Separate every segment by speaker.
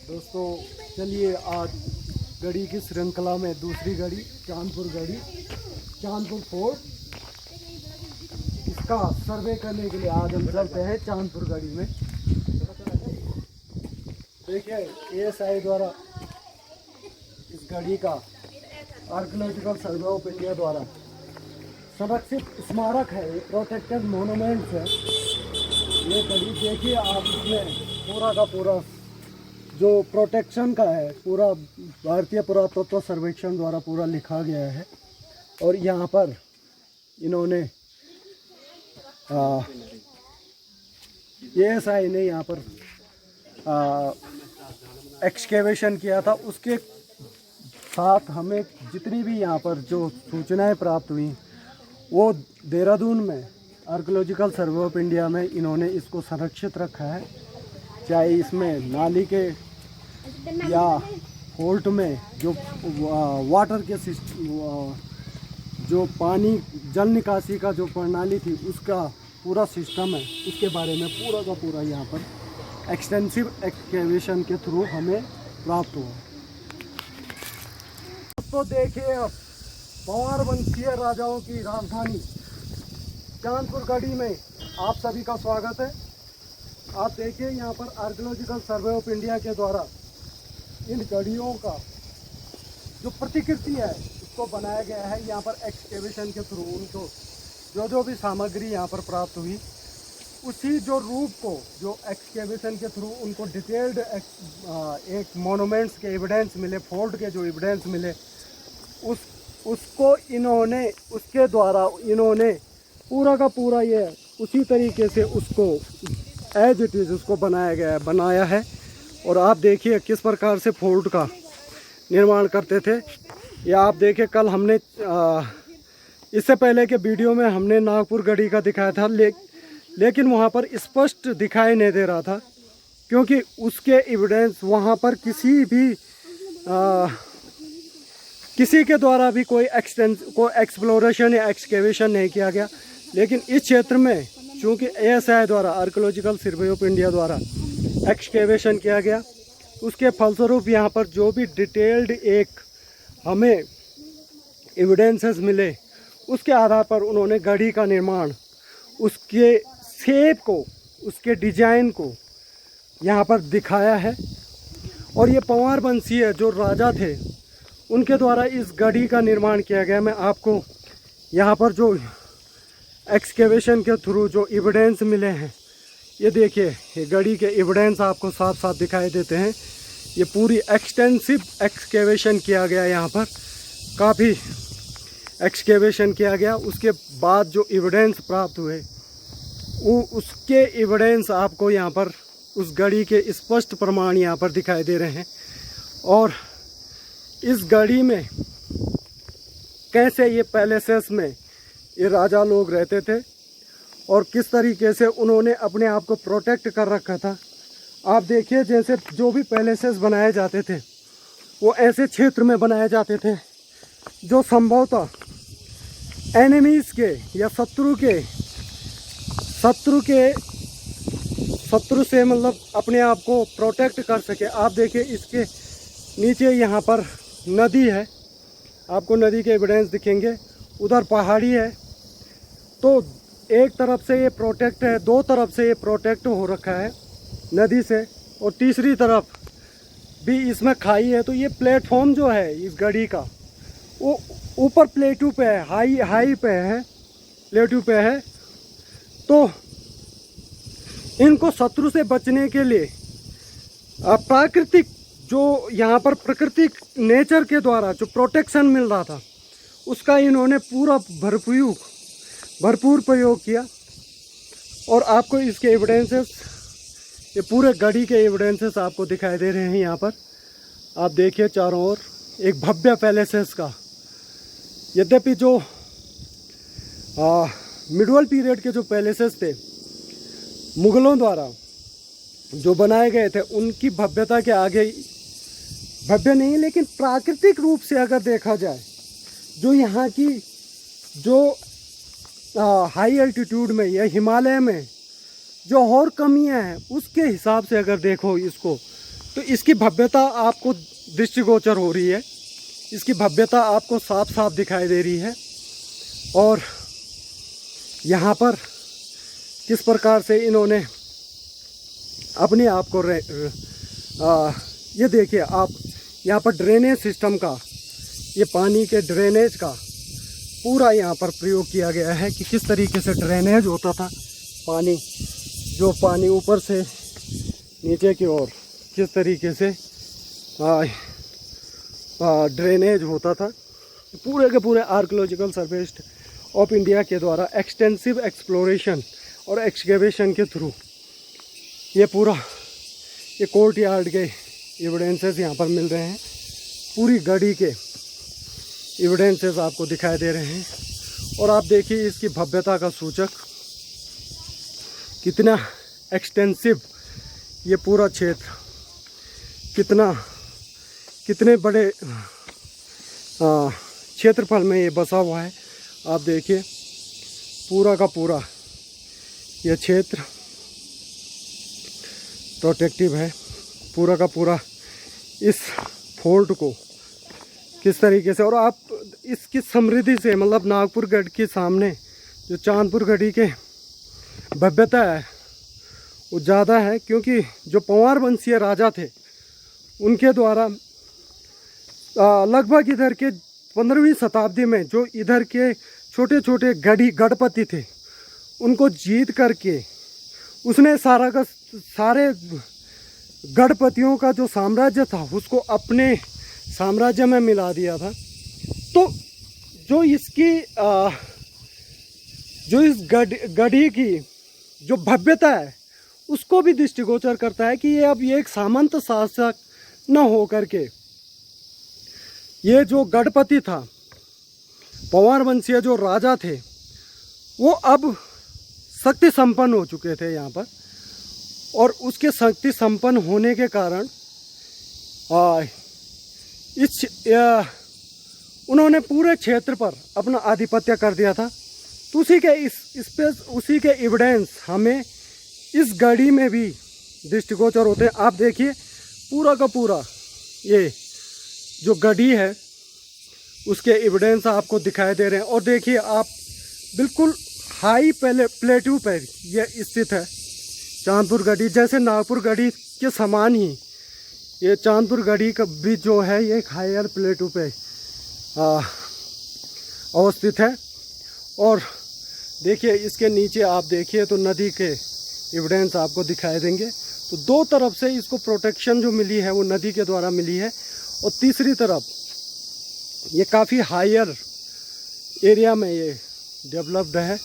Speaker 1: दोस्तों चलिए आज गढ़ी की श्रृंखला में दूसरी गढ़ी चांदपुर गढ़ी चांदपुर फोर्ट इसका सर्वे करने के लिए आज हम चलते हैं चांदपुर गढ़ी में। देखिए एएसआई द्वारा इस गढ़ी का आर्कियोलॉजिकल सर्वे ऑफ इंडिया द्वारा संरक्षित स्मारक है, ये प्रोटेक्टेड मोनूमेंट्स है। ये गढ़ी देखिए आप, इसमें पूरा का पूरा जो प्रोटेक्शन का है पूरा भारतीय पुरातत्व सर्वेक्षण द्वारा पूरा लिखा गया है। और यहाँ पर इन्होंने एएसआई ने यहाँ पर एक्सकेवेशन किया था। उसके साथ हमें जितनी भी यहाँ पर जो सूचनाएं प्राप्त हुई वो देहरादून में आर्कियोलॉजिकल सर्वे ऑफ इंडिया में इन्होंने इसको संरक्षित रखा है। चाहे इसमें नाली के या फोल्ट में जो वाटर के जो पानी जल निकासी का जो प्रणाली थी उसका पूरा सिस्टम है, उसके बारे में पूरा का पूरा यहाँ पर एक्सटेंसिव एक्सकेवेशन के थ्रू हमें प्राप्त हुआ। तो देखिए अब पंवार वंशीय राजाओं की राजधानी चांदपुर गढ़ी में आप सभी का स्वागत है। आप देखिए यहाँ पर आर्कियोलॉजिकल सर्वे ऑफ इंडिया के द्वारा इन गढ़ियों का जो प्रतिकृति है उसको बनाया गया है। यहाँ पर एक्सकेवेशन के थ्रू उनको जो भी सामग्री यहाँ पर प्राप्त हुई उसी जो रूप को जो एक्सकेवेशन के थ्रू उनको डिटेल्ड एक मोनूमेंट्स के एविडेंस मिले, फोल्ट के जो एविडेंस मिले उसको इन्होंने उसके द्वारा इन्होंने पूरा का पूरा ये उसी तरीके से उसको एज इट इज़ उसको बनाया है। और आप देखिए किस प्रकार से फोल्ट का निर्माण करते थे। या आप देखिए कल हमने इससे पहले के वीडियो में हमने नागपुर गढ़ी का दिखाया था, लेकिन वहाँ पर स्पष्ट दिखाई नहीं दे रहा था क्योंकि उसके एविडेंस वहाँ पर किसी के द्वारा भी कोई एक्सप्लोरेशन या एक्सकेवेशन नहीं किया गया। लेकिन इस क्षेत्र में चूँकि एएसआई द्वारा आर्कियोलॉजिकल सर्वे ऑफ इंडिया द्वारा एक्सकेवेशन किया गया, उसके फलस्वरूप यहाँ पर जो भी डिटेल्ड एक हमें एविडेंसेस मिले उसके आधार पर उन्होंने गढ़ी का निर्माण, उसके शेप को, उसके डिजाइन को यहाँ पर दिखाया है। और ये पंवार वंशीय जो राजा थे उनके द्वारा इस गढ़ी का निर्माण किया गया। मैं आपको यहाँ पर जो एक्सकेवेशन के थ्रू जो एविडेंस मिले हैं, ये देखिए ये गढ़ी के एविडेंस आपको साफ साफ दिखाई देते हैं। ये पूरी एक्सटेंसिव एक्सकेवेशन किया गया, यहाँ पर काफ़ी एक्सकेवेशन किया गया। उसके बाद जो एविडेंस प्राप्त हुए उसके एविडेंस आपको यहाँ पर उस गढ़ी के स्पष्ट प्रमाण यहाँ पर दिखाई दे रहे हैं। और इस गढ़ी में कैसे ये पैलेसेस में ये राजा लोग रहते थे और किस तरीके से उन्होंने अपने आप को प्रोटेक्ट कर रखा था। आप देखिए जैसे जो भी पैलेसेस बनाए जाते थे वो ऐसे क्षेत्र में बनाए जाते थे जो संभवतः एनिमीज़ के या शत्रु से मतलब अपने आप को प्रोटेक्ट कर सके। आप देखिए इसके नीचे यहाँ पर नदी है, आपको नदी के एविडेंस दिखेंगे, उधर पहाड़ी है। तो एक तरफ से ये प्रोटेक्ट है, दो तरफ से ये प्रोटेक्ट हो रखा है नदी से, और तीसरी तरफ भी इसमें खाई है। तो ये प्लेटफॉर्म जो है इस गढ़ी का वो ऊपर प्लेटू पे है, हाई पे है, प्लेटू पे है। तो इनको शत्रु से बचने के लिए प्राकृतिक जो यहाँ पर प्राकृतिक नेचर के द्वारा जो प्रोटेक्शन मिल रहा था उसका इन्होंने पूरा भरपूर प्रयोग किया। और आपको इसके एविडेंसेस, ये पूरे गढ़ी के एविडेंसेस आपको दिखाई दे रहे हैं। यहाँ पर आप देखिए चारों ओर एक भव्य पैलेसेस का, यद्यपि जो मिडवल पीरियड के जो पैलेसेस थे मुगलों द्वारा जो बनाए गए थे उनकी भव्यता के आगे भव्य नहीं, लेकिन प्राकृतिक रूप से अगर देखा जाए जो यहाँ की जो हाई एल्टीट्यूड में या हिमालय में जो और कमियां हैं उसके हिसाब से अगर देखो इसको तो इसकी भव्यता आपको दृष्टिगोचर हो रही है, इसकी भव्यता आपको साफ साफ दिखाई दे रही है। और यहाँ पर किस प्रकार से इन्होंने अपने आप को ये देखिए आप, यहाँ पर ड्रेनेज सिस्टम का, ये पानी के ड्रेनेज का पूरा यहाँ पर प्रयोग किया गया है कि किस तरीके से ड्रेनेज होता था पानी, जो पानी ऊपर से नीचे की ओर किस तरीके से ड्रेनेज होता था। पूरे के पूरे आर्कियोलॉजिकल सर्वे ऑफ इंडिया के द्वारा एक्सटेंसिव एक्सप्लोरेशन और एक्सकेवेशन के थ्रू ये पूरा ये कोर्ट यार्ड के एविडेंसेस यहाँ पर मिल रहे हैं, पूरी गढ़ी के एविडेंसेस आपको दिखाई दे रहे हैं। और आप देखिए इसकी भव्यता का सूचक कितना एक्सटेंसिव ये पूरा क्षेत्र, कितने बड़े क्षेत्रफल में ये बसा हुआ है। आप देखिए पूरा का पूरा ये क्षेत्र प्रोटेक्टिव है, पूरा का पूरा इस फोर्ट को किस तरीके से। और आप इसकी समृद्धि से, मतलब नागपुर गढ़ के सामने जो चांदपुर गढ़ी के भव्यता है वो ज़्यादा है, क्योंकि जो पंवार वंशीय राजा थे उनके द्वारा लगभग इधर के 15वीं शताब्दी में जो इधर के छोटे छोटे गढ़पति थे उनको जीत करके उसने सारे गढ़पतियों का जो साम्राज्य था उसको अपने साम्राज्य में मिला दिया था। तो जो इस गढ़ी की जो भव्यता है उसको भी दृष्टिगोचर करता है कि ये अब ये एक सामंत शासक न हो करके ये जो गढ़पति था, पंवार वंशीय जो राजा थे, वो अब शक्ति संपन्न हो चुके थे यहाँ पर। और उसके शक्ति संपन्न होने के कारण उन्होंने पूरे क्षेत्र पर अपना आधिपत्य कर दिया था। तो उसी के एविडेंस हमें इस गढ़ी में भी दृष्टिगोचर होते हैं। आप देखिए पूरा का पूरा ये जो गढ़ी है उसके एविडेंस आपको दिखाई दे रहे हैं। और देखिए आप बिल्कुल हाई प्लेट्यू पर यह स्थित है चांदपुर गढ़ी, जैसे नागपुर गढ़ी के समान ही ये चांदपुर गढ़ी का भी जो है ये एक हायर प्लेट्यू पे अवस्थित है। और देखिए इसके नीचे आप देखिए तो नदी के एविडेंस आपको दिखाई देंगे। तो दो तरफ से इसको प्रोटेक्शन जो मिली है वो नदी के द्वारा मिली है, और तीसरी तरफ ये काफ़ी हायर एरिया में ये डेवलप्ड है।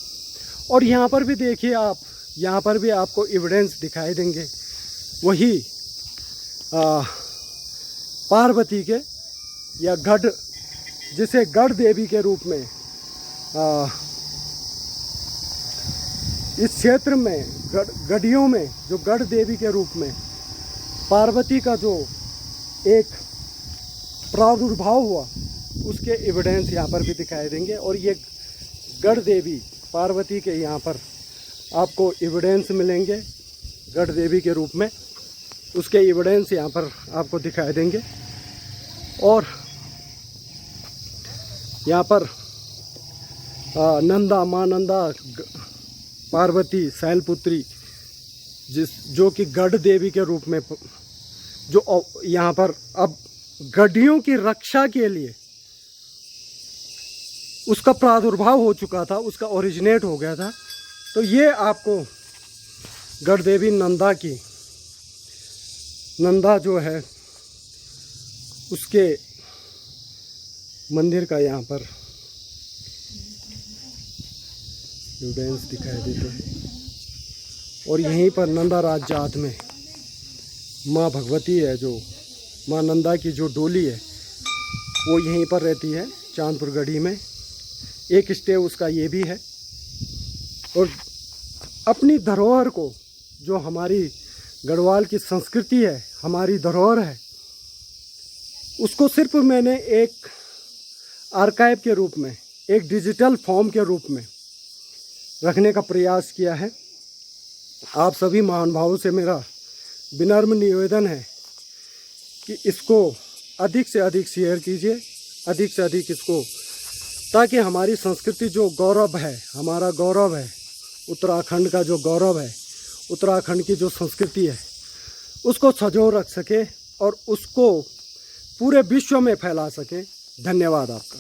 Speaker 1: और यहाँ पर भी देखिए आप, यहाँ पर भी आपको एविडेंस दिखाई देंगे वही पार्वती के, या गढ़, जिसे गढ़ देवी के रूप में इस क्षेत्र में गढ़ियों में जो गढ़ देवी के रूप में पार्वती का जो एक प्रादुर्भाव हुआ उसके एविडेंस यहाँ पर भी दिखाई देंगे। और ये गढ़ देवी पार्वती के यहाँ पर आपको एविडेंस मिलेंगे गढ़ देवी के रूप में, उसके एविडेंस यहाँ पर आपको दिखाई देंगे। और यहाँ पर नंदा, माँ नंदा, पार्वती शैलपुत्री जो कि गढ़ देवी के रूप में जो यहाँ पर अब गढ़ियों की रक्षा के लिए उसका प्रादुर्भाव हो चुका था, उसका ओरिजिनेट हो गया था। तो ये आपको गढ़ देवी नंदा जो है उसके मंदिर का यहाँ पर एविडेंस दिखाई देते हैं। और यहीं पर नंदा राज जात में माँ भगवती है, जो माँ नंदा की जो डोली है वो यहीं पर रहती है चांदपुर गढ़ी में। एक स्टे उसका ये भी है। और अपनी धरोहर को, जो हमारी गढ़वाल की संस्कृति है, हमारी धरोहर है, उसको सिर्फ मैंने एक आर्काइव के रूप में, एक डिजिटल फॉर्म के रूप में रखने का प्रयास किया है। आप सभी महानुभावों से मेरा विनम्र निवेदन है कि इसको अधिक से अधिक शेयर कीजिए, अधिक से अधिक इसको, ताकि हमारी संस्कृति जो गौरव है, हमारा गौरव है, उत्तराखंड का जो गौरव है, उत्तराखंड की जो संस्कृति है, उसको सजो रख सके और उसको पूरे विश्व में फैला सके। धन्यवाद आपका।